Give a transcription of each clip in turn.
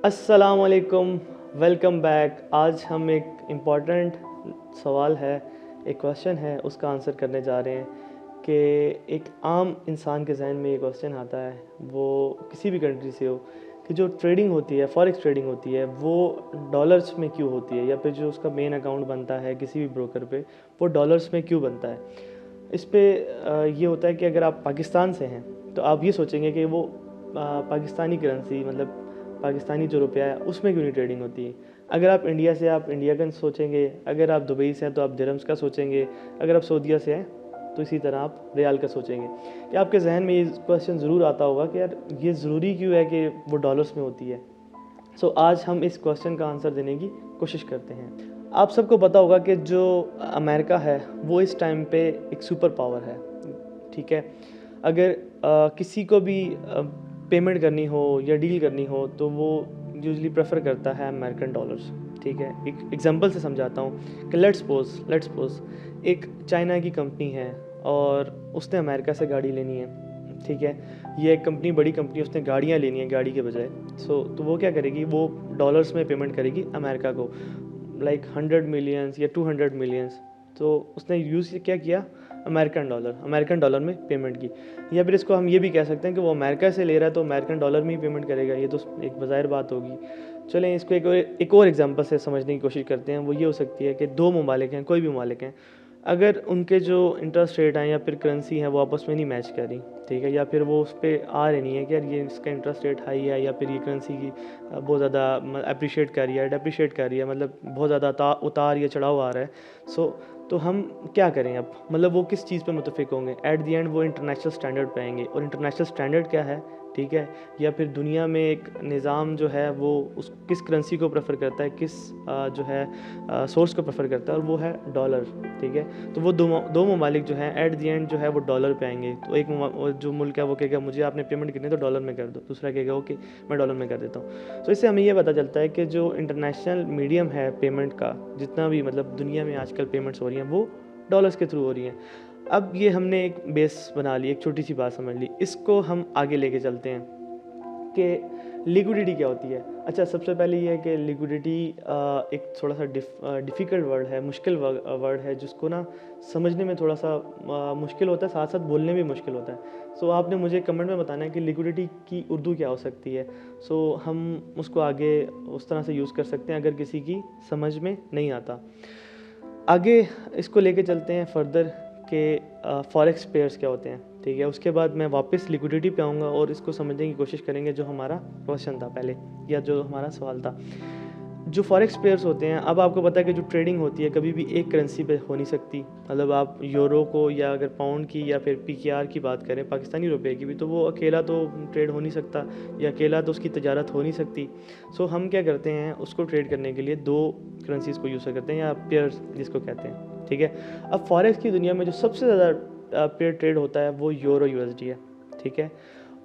अस्सलाम वालेकुम, welcome back. आज हम एक इम्पॉर्टेंट सवाल है, एक क्वेश्चन है, उसका आंसर करने जा रहे हैं कि एक आम इंसान के जहन में ये क्वेश्चन आता है, वो किसी भी कंट्री से हो, कि जो ट्रेडिंग होती है, फॉरेक्स ट्रेडिंग होती है, वो डॉलर्स में क्यों होती है, या फिर जो उसका मेन अकाउंट बनता है किसी भी ब्रोकर पे, वो डॉलर्स में क्यों बनता है। इस पे ये होता है कि अगर आप पाकिस्तान से हैं तो आप ये सोचेंगे कि वो पाकिस्तानी करेंसी, मतलब पाकिस्तानी जो रुपया है उसमें क्यों नहीं ट्रेडिंग होती है। अगर आप इंडिया से, आप इंडिया का सोचेंगे। अगर आप दुबई से हैं तो आप दिरहम्स का सोचेंगे। अगर आप सऊदीया से हैं तो इसी तरह आप रियाल का सोचेंगे। कि आपके जहन में ये क्वेश्चन ज़रूर आता होगा कि यार ये ज़रूरी क्यों है कि वो डॉलर्स में होती है। सो आज हम इस क्वेश्चन का आंसर देने की कोशिश करते हैं। आप सबको पता होगा कि जो अमेरिका है वो इस टाइम पे एक सुपर पावर है, ठीक है। अगर किसी को भी पेमेंट करनी हो या डील करनी हो तो वो यूजली प्रेफर करता है अमेरिकन डॉलर्स, ठीक है। एक एग्जांपल से समझाता हूँ कि लेट्स सपोज एक चाइना की कंपनी है और उसने अमेरिका से गाड़ी लेनी है, ठीक है। ये एक कंपनी, बड़ी कंपनी, उसने गाड़ियाँ लेनी है गाड़ी के बजाय। तो वो क्या करेगी, वो डॉलर्स में पेमेंट करेगी अमेरिका को, लाइक 100 मिलियंस या 200 मिलियंस। तो उसने यूज़ क्या किया, अमेरिकन डॉलर में पेमेंट की। या फिर इसको हम ये भी कह सकते हैं कि वो अमेरिका से ले रहा है तो अमेरिकन डॉलर में ही पेमेंट करेगा, ये तो एक बाज़ाहिर बात होगी। चलें इसको एक और एग्जांपल से समझने की कोशिश करते हैं। वो ये हो सकती है कि दो ममालिक हैं, कोई भी ममालिक हैं, अगर उनके जो इंटरेस्ट रेट हैं या फिर करेंसी है वो आपस में नहीं मैच कर रही, ठीक है, या फिर वो उस पर आ रही नहीं है कि यार ये इसका इंटरेस्ट रेट हाई है, या फिर ये करेंसी की बहुत ज़्यादा अप्रिशिएट कर रही है, डेप्रिशिएट कर रही है, मतलब बहुत ज़्यादा उतार या चढ़ाव आ रहा है। सो तो हम क्या करें अब, मतलब वो किस चीज़ पे मुतफिक होंगे। एट दी एंड वो इंटरनेशनल स्टैंडर्ड पे आएंगे। और इंटरनेशनल स्टैंडर्ड क्या है, ठीक है, या फिर दुनिया में एक निज़ाम जो है वो उस किस करेंसी को प्रेफर करता है, किस जो है सोर्स को प्रेफर करता है, और वो है डॉलर, ठीक है। तो वो दो ममालिक जो हैं एट दी एंड जो है वो डॉलर पे आएंगे। तो एक जो मुल्क है वो कहेगा मुझे आपने पेमेंट करनी है तो डॉलर में कर दो, दूसरा कहेगा ओके मैं डॉलर में कर देता हूँ। तो इससे हमें ये पता चलता है कि जो इंटरनेशनल मीडियम है पेमेंट का, जितना भी मतलब दुनिया में आजकल पेमेंट्स हो रही हैं वो डॉलर्स के थ्रू हो रही हैं। अब ये हमने एक बेस बना ली, एक छोटी सी बात समझ ली, इसको हम आगे लेके चलते हैं कि लिक्विडिटी क्या होती है। अच्छा, सबसे पहले ये है कि लिक्विडिटी एक थोड़ा सा डिफ़िकल्ट वर्ड है, मुश्किल वर्ड है, जिसको ना समझने में थोड़ा सा मुश्किल होता है, साथ साथ बोलने में मुश्किल होता है। सो आपने मुझे कमेंट में बताना है कि लिक्विडिटी की उर्दू क्या हो सकती है। सो हम उसको आगे उस तरह से यूज़ कर सकते हैं अगर किसी की समझ में नहीं आता। आगे इसको लेके चलते हैं फर्दर के फॉरेक्स पेयर्स क्या होते हैं, ठीक है। उसके बाद मैं वापस लिक्विडिटी पे आऊँगा और इसको समझने की कोशिश करेंगे जो हमारा क्वेश्चन था पहले, या जो हमारा सवाल था। जो फॉरेक्स पेयर्स होते हैं, अब आपको पता है कि जो ट्रेडिंग होती है कभी भी एक करेंसी पे हो नहीं सकती। मतलब आप यूरो को, या अगर पाउंड की या फिर पीकेआर की बात करें, पाकिस्तानी रुपए की भी, तो वो अकेला तो ट्रेड हो नहीं सकता, या अकेला तो उसकी तजारत हो नहीं सकती। सो हम क्या करते हैं, उसको ट्रेड करने के लिए दो करेंसीज़ को यूज़ करते हैं, या पेयर्स जिसको कहते हैं, ठीक है। अब फॉरेक्स की दुनिया में जो सबसे ज़्यादा पेयर ट्रेड होता है वो यूरो यूएसडी है, ठीक है।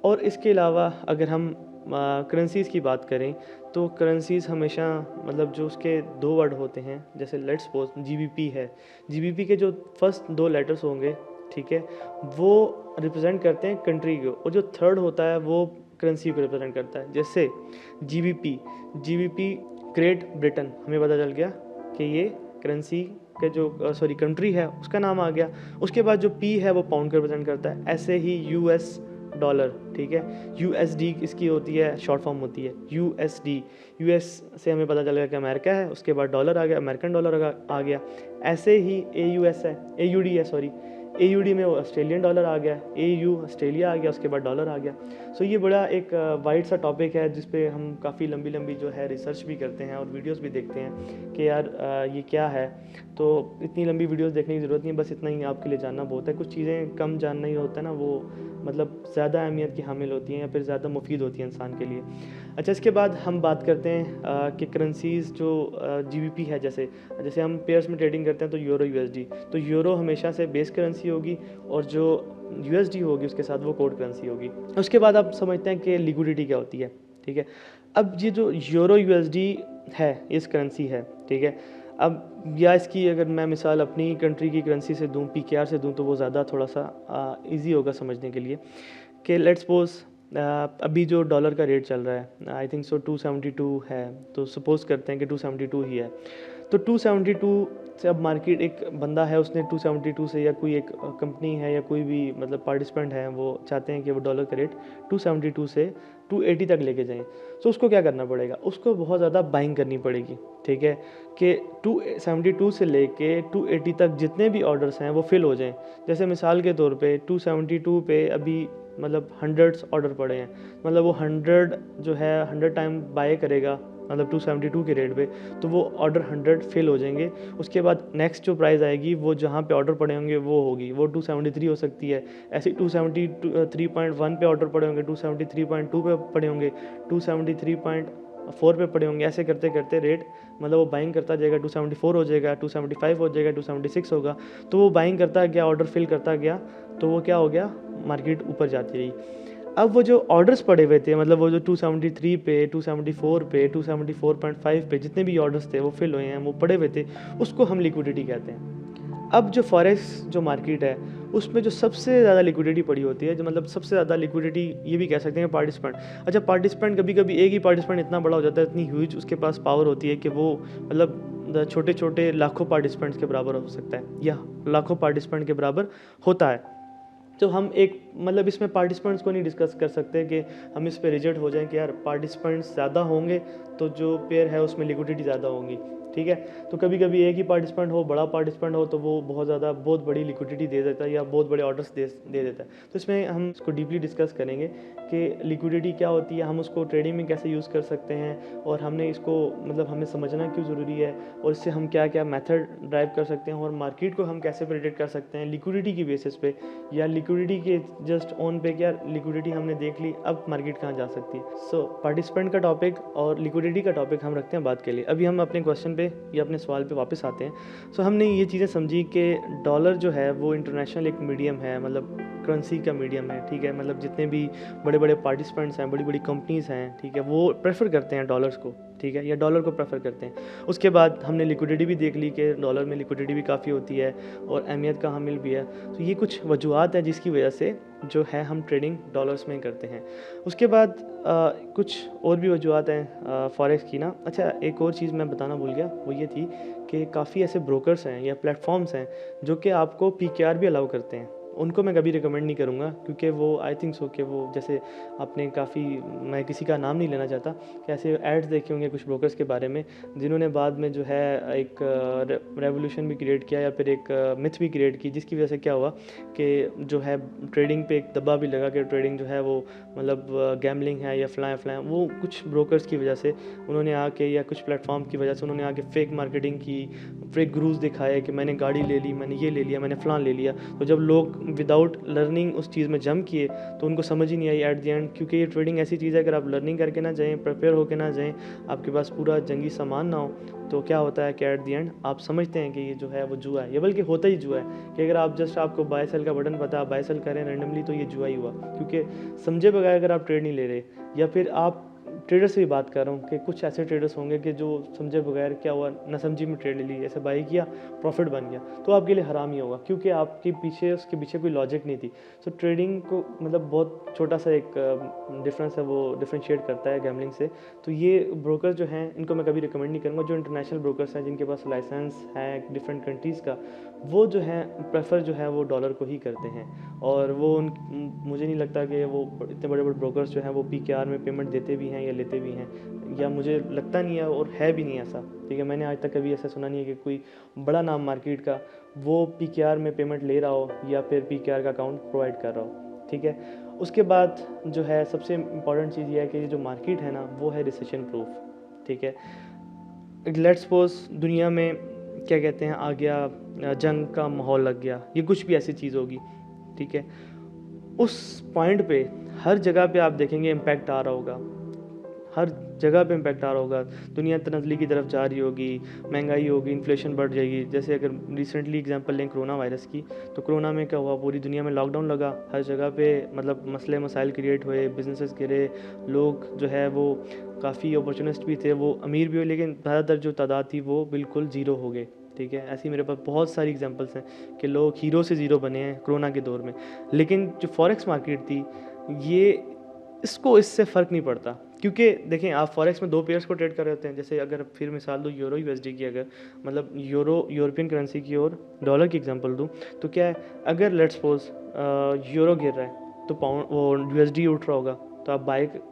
और इसके अलावा अगर हम करेंसीज़ की बात करें तो करेंसीज़ हमेशा, मतलब जो उसके दो वर्ड होते हैं, जैसे लेट्स सपोज जीबीपी है, जीबीपी के जो फर्स्ट दो लेटर्स होंगे, ठीक है, वो रिप्रेजेंट करते हैं कंट्री को, और जो थर्ड होता है वो करेंसी को रिप्रेजेंट करता है। जैसे जीबीपी, जीबीपी ग्रेट ब्रिटेन, हमें पता चल गया कि ये करेंसी के जो कंट्री है उसका नाम आ गया। उसके बाद जो पी है वो पाउंड को रिप्रेजेंट करता है। ऐसे ही यूएस डॉलर, ठीक है, यूएसडी इसकी होती है, शॉर्ट फॉर्म होती है यूएसडी। यूएस से हमें पता चलेगा कि अमेरिका है, उसके बाद डॉलर आ गया, अमेरिकन डॉलर आ गया। ऐसे ही एयूएस है, एयूडी है, सॉरी, एयूडी में वो ऑस्ट्रेलियन डॉलर आ गया, एयू ऑस्ट्रेलिया आ गया, उसके बाद डॉलर आ गया। सो ये बड़ा एक वाइड सा टॉपिक है जिस पे हम काफ़ी लंबी लंबी जो है रिसर्च भी करते हैं और वीडियोस भी देखते हैं कि यार ये क्या है। तो इतनी लंबी वीडियोस देखने की ज़रूरत नहीं, बस इतना ही आपके लिए जानना बहुत है। कुछ चीज़ें कम जानना ही होता है ना, वो मतलब ज़्यादा अहमियत की हामिल होती हैं या फिर ज़्यादा मुफीद होती हैं इंसान के लिए। अच्छा, इसके बाद हम बात करते हैं कि करेंसीज़ जो जीबीपी है, जैसे जैसे हम पेयर्स में ट्रेडिंग करते हैं तो यूरो यूएसडी, तो यूरो हमेशा से बेस करेंसी होगी और जो यूएसडी होगी उसके साथ वो कोड करेंसी होगी। उसके बाद आप समझते हैं कि लिक्विडिटी क्या होती है, ठीक है। अब ये जो यूरो यूएसडी है, इस करेंसी है, ठीक है। अब या इसकी अगर मैं मिसाल अपनी कंट्री की करेंसी से दूं, पीकेआर से दूं, तो वो ज़्यादा थोड़ा सा इजी होगा समझने के लिए। कि लेट्स सपोज अभी जो डॉलर का रेट चल रहा है आई थिंक सो 272 है, तो सपोज़ करते हैं कि 272 ही है। तो 272 से अब मार्केट, एक बंदा है उसने 272 से, या कोई एक कंपनी है या कोई भी मतलब पार्टिसिपेंट है, वो चाहते हैं कि वो डॉलर का रेट 272 से 280 तक लेके जाएं। तो उसको क्या करना पड़ेगा, उसको बहुत ज़्यादा बाइंग करनी पड़ेगी, ठीक है, कि 272 से लेके 280 तक जितने भी ऑर्डर्स हैं वो फिल हो जाएं। जैसे मिसाल के तौर पे 272 पे अभी मतलब हंड्रेड्स ऑर्डर पड़े हैं, मतलब वो 100 जो है 100 टाइम बाय करेगा मतलब 272 के रेट पे, तो वो ऑर्डर 100 फिल हो जाएंगे। उसके बाद नेक्स्ट जो प्राइस आएगी वो जहाँ पे ऑर्डर पड़े होंगे वो होगी, वो 273 हो सकती है। ऐसे 273.1 पे ऑर्डर पड़े होंगे, 273.2 पे पड़े होंगे, 273.4 पे पड़े होंगे। ऐसे करते करते रेट मतलब वो बाइंग करता जाएगा, 274 हो जाएगा, 275 हो जाएगा, 276 होगा। तो वो बाइंग करता गया, ऑर्डर फिल करता गया, तो वो क्या हो गया, मार्केट ऊपर जाती रही। अब वो जो ऑर्डर्स पड़े हुए थे, मतलब वो जो 273 पे, 274 पे, 274.5 पे जितने भी ऑर्डर्स थे वो फिल हुए हैं, वो पड़े हुए थे, उसको हम लिक्विडिटी कहते हैं। अब जो फॉरेक्स जो मार्केट है उसमें जो सबसे ज़्यादा लिक्विडिटी पड़ी होती है, जो मतलब सबसे ज़्यादा लिक्विडिटी ये भी कह सकते हैं पार्टिसिपेंट। अच्छा, पार्टिसिपेंट कभी कभी एक ही पार्टिसिपेंट इतना बड़ा हो जाता है, इतनी ह्यूज उसके पास पावर होती है कि वो मतलब छोटे छोटे लाखों पार्टिसिपेंट्स के बराबर हो सकता है, या लाखों पार्टिसिपेंट के बराबर होता है। तो हम एक मतलब इसमें पार्टिसिपेंट्स को नहीं डिस्कस कर सकते कि हम इस पे रिजेक्ट हो जाएं कि यार पार्टिसिपेंट्स ज़्यादा होंगे तो जो पेयर है उसमें लिक्विडिटी ज़्यादा होगी, ठीक है। तो कभी कभी एक ही पार्टिसिपेंट हो, बड़ा पार्टिसिपेंट हो, तो वो बहुत बड़ी लिक्विडिटी दे देता है या बहुत बड़े ऑर्डर्स दे देता है। तो इसमें हम इसको डीपली डिस्कस करेंगे कि लिक्विडिटी क्या होती है, हम उसको ट्रेडिंग में कैसे यूज़ कर सकते हैं, और हमने इसको मतलब हमें समझना क्यों ज़रूरी है, और इससे हम क्या क्या मेथड ड्राइव कर सकते हैं, और मार्केट को हम कैसे प्रेडिक्ट कर सकते हैं लिक्विडिटी की बेसिस पे, या लिक्विडिटी के जस्ट ऑन पे क्या लिक्विडिटी हमने देख ली, अब मार्केट कहाँ जा सकती है। सो पार्टिसिपेंट का टॉपिक और लिक्विडिटी का टॉपिक हम रखते हैं बात के लिए। अभी हम अपने क्वेश्चन पे या अपने सवाल पे वापस आते हैं। सो हमने ये चीज़ें समझी कि डॉलर जो है वो इंटरनेशनल एक मीडियम है, मतलब करेंसी का मीडियम है, ठीक है। मतलब जितने भी बड़े बड़े पार्टिसिपेंट्स हैं, बड़ी बड़ी कंपनीज़ हैं, ठीक है, वो प्रेफर करते हैं डॉलर्स को, ठीक है, या डॉलर को प्रेफर करते हैं। उसके बाद हमने लिक्विडिटी भी देख ली कि डॉलर में लिक्विडिटी भी काफ़ी होती है और अहमियत का हामिल भी है। तो ये कुछ वजूहत हैं जिसकी वजह से जो है हम ट्रेडिंग डॉलर्स में करते हैं। उसके बाद कुछ और भी वजूहत हैं फॉरेक्स की ना। अच्छा, एक और चीज़ मैं बताना भूल गया, वो ये थी कि काफ़ी ऐसे ब्रोकर्स हैं या प्लेटफॉर्म्स हैं जो कि आपको पीकेआर भी अलाउ करते हैं। उनको मैं कभी रिकमेंड नहीं करूँगा, क्योंकि वो आई थिंक सो कि वो जैसे आपने काफ़ी, मैं किसी का नाम नहीं लेना चाहता, कि ऐसे एड्स देखे होंगे कुछ ब्रोकर्स के बारे में जिन्होंने बाद में जो है एक रेवोल्यूशन भी क्रिएट किया या फिर एक मिथ भी क्रिएट की, जिसकी वजह से क्या हुआ कि जो है ट्रेडिंग पे एक दबाव भी लगा कि ट्रेडिंग जो है वो मतलब गैम्बलिंग है या फलाएं वो कुछ ब्रोकर्स की वजह से उन्होंने आके, या कुछ प्लेटफॉर्म की वजह से उन्होंने आके फेक मार्केटिंग की, फेक गुरूज दिखाए कि मैंने गाड़ी ले ली, मैंने ये ले लिया, मैंने फलां ले लिया। तो जब लोग विदाउट लर्निंग उस चीज़ में जंप किए तो उनको समझ ही नहीं आई एट द एंड, क्योंकि ये ट्रेडिंग ऐसी चीज़ है, अगर आप लर्निंग करके ना जाएँ, प्रिपेयर होकर ना जाएँ, आपके पास पूरा जंगी सामान ना हो, तो क्या होता है कि एट द एंड आप समझते हैं कि ये जो है वो जुआ है। ये बल्कि होता ही जुआ है कि अगर आप जस्ट आपको बाय सेल का बटन पता है, आप बाय सेल करें रैंडमली, तो ये जुआ ही हुआ, क्योंकि समझे बगैर अगर आप ट्रेड नहीं ले रहे। या फिर आप ट्रेडर से भी बात कर रहा हूँ कि कुछ ऐसे ट्रेडर्स होंगे कि जो समझे बगैर क्या हुआ, न समझी में ट्रेड ले ली, ऐसे बाई किया, प्रॉफिट बन गया, तो आपके लिए हराम ही होगा, क्योंकि आपके पीछे उसके पीछे कोई लॉजिक नहीं थी। सो ट्रेडिंग को मतलब बहुत छोटा सा एक डिफरेंस है, वो डिफ्रेंशिएट करता है गैम्बलिंग से। तो ये ब्रोकर जो हैं इनको मैं कभी रिकमेंड नहीं करूँगा। जो इंटरनेशनल ब्रोकर्स हैं जिनके पास लाइसेंस है डिफरेंट कंट्रीज़ का, वो जो है प्रेफर जो है वो डॉलर को ही करते हैं। और वो मुझे नहीं लगता कि वो इतने बड़े बड़े ब्रोकर्स जो हैं वो पीकेआर में पेमेंट देते भी हैं या लेते भी हैं, या मुझे लगता नहीं है और है भी नहीं ऐसा, ठीक है। मैंने आज तक कभी ऐसा सुना नहीं है कि कोई बड़ा नाम मार्केट का वो पीकेआर में पेमेंट ले रहा हो या फिर पीकेआर का अकाउंट प्रोवाइड कर रहा हो, ठीक है। उसके बाद जो है सबसे इम्पॉर्टेंट चीज़ ये है कि जो मार्केट है ना वो है रिसेशन प्रूफ, ठीक है। लेट्स सपोज दुनिया में क्या कहते हैं आ गया जंग का माहौल लग गया, ये कुछ भी ऐसी चीज़ होगी, ठीक है। उस पॉइंट पे हर जगह पे आप देखेंगे इम्पैक्ट आ रहा होगा, हर जगह पे इम्पैक्ट आ रहा होगा। दुनिया तनज़ली की तरफ जा रही होगी, महंगाई होगी, इन्फ्लेशन बढ़ जाएगी। जैसे अगर रिसेंटली एग्जांपल लें कोरोना वायरस की, तो कोरोना में क्या हुआ, पूरी दुनिया में लॉकडाउन लगा, हर जगह पे मतलब मसले मसाइल क्रिएट हुए, बिजनेसेस गिरे, लोग जो है वो काफ़ी अपॉर्चुनिस्ट भी थे, वो अमीर भी हुए, लेकिन ज़्यादातर जो तादाद थी वो बिल्कुल ज़ीरो हो गए, ठीक है। ऐसी मेरे पास बहुत सारी एग्जांपल्स हैं कि लोग हीरो से ज़ीरो बने हैं कोरोना के दौर में। लेकिन जो फॉरेक्स मार्केट थी, ये इसको इससे फ़र्क नहीं पड़ता, क्योंकि देखें आप फॉरेक्स में दो पेयर्स को ट्रेड कर रहे होते हैं। जैसे अगर फिर मिसाल दूँ यूरो यूएसडी की, अगर मतलब यूरोपियन करेंसी की और डॉलर की एग्जांपल दूँ, तो क्या है, अगर लेट्स सपोज यूरो गिर रहा है तो पाउंड वो यूएसडी उठ रहा होगा, तो आप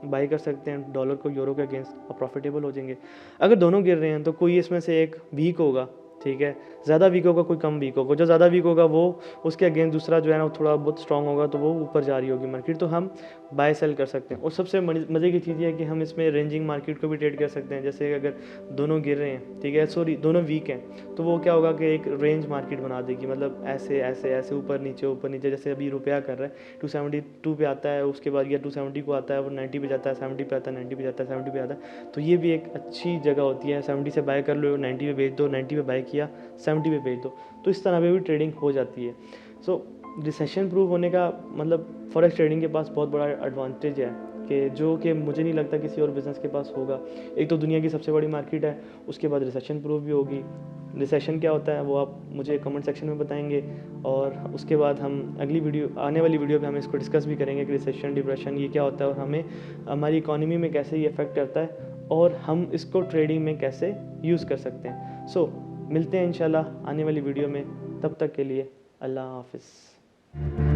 बाई कर सकते हैं डॉलर को यूरो के अगेंस्ट, आप प्रॉफिटेबल हो जाएंगे। अगर दोनों गिर रहे हैं तो कोई इसमें से एक वीक होगा, ठीक है, ज़्यादा वीक होगा कोई कम वीक होगा, जो ज़्यादा वीक होगा वो उसके अगेंस्ट दूसरा जो है ना वो थोड़ा बहुत स्ट्रांग होगा, तो वो ऊपर जा रही होगी मार्केट, तो हम बाय सेल कर सकते हैं। और सबसे मज़े की चीज़ ये है कि हम इसमें रेंजिंग मार्केट को भी ट्रेड कर सकते हैं। जैसे अगर दोनों गिर रहे हैं, ठीक है, सॉरी दोनों वीक हैं, तो वो क्या होगा कि एक रेंज मार्केट बना देगी, मतलब ऐसे ऐसे ऐसे ऊपर नीचे। जैसे अभी रुपया कर रहा है 272 पे आता है, उसके बाद या 270 को आता है, वो 90 पे जाता है, 70 पे आता है, 90 पे जाता है, 70 पे आता है। तो ये भी एक अच्छी जगह होती है, 70 से बाय कर लो, 90 पे बेच दो, 90 पे बाय किया 70 पे बेच दो, तो इस तरह पे भी ट्रेडिंग हो जाती है। सो रिसेशन प्रूफ होने का मतलब फॉरेक्स ट्रेडिंग के पास बहुत बड़ा एडवांटेज है, कि जो कि मुझे नहीं लगता किसी और बिज़नेस के पास होगा। एक तो दुनिया की सबसे बड़ी मार्केट है, उसके बाद रिसेशन प्रूफ भी होगी। रिसेशन क्या होता है वो आप मुझे कमेंट सेक्शन में बताएंगे, और उसके बाद हम अगली वीडियो, आने वाली वीडियो पे हम इसको डिस्कस भी करेंगे कि रिसेशन डिप्रेशन ये क्या होता है, और हमें हमारी इकोनॉमी में कैसे ये इफ़ेक्ट करता है, और हम इसको ट्रेडिंग में कैसे यूज़ कर सकते हैं। सो मिलते हैं इंशाल्लाह आने वाली वीडियो में, तब तक के लिए अल्लाह हाफ़िज़।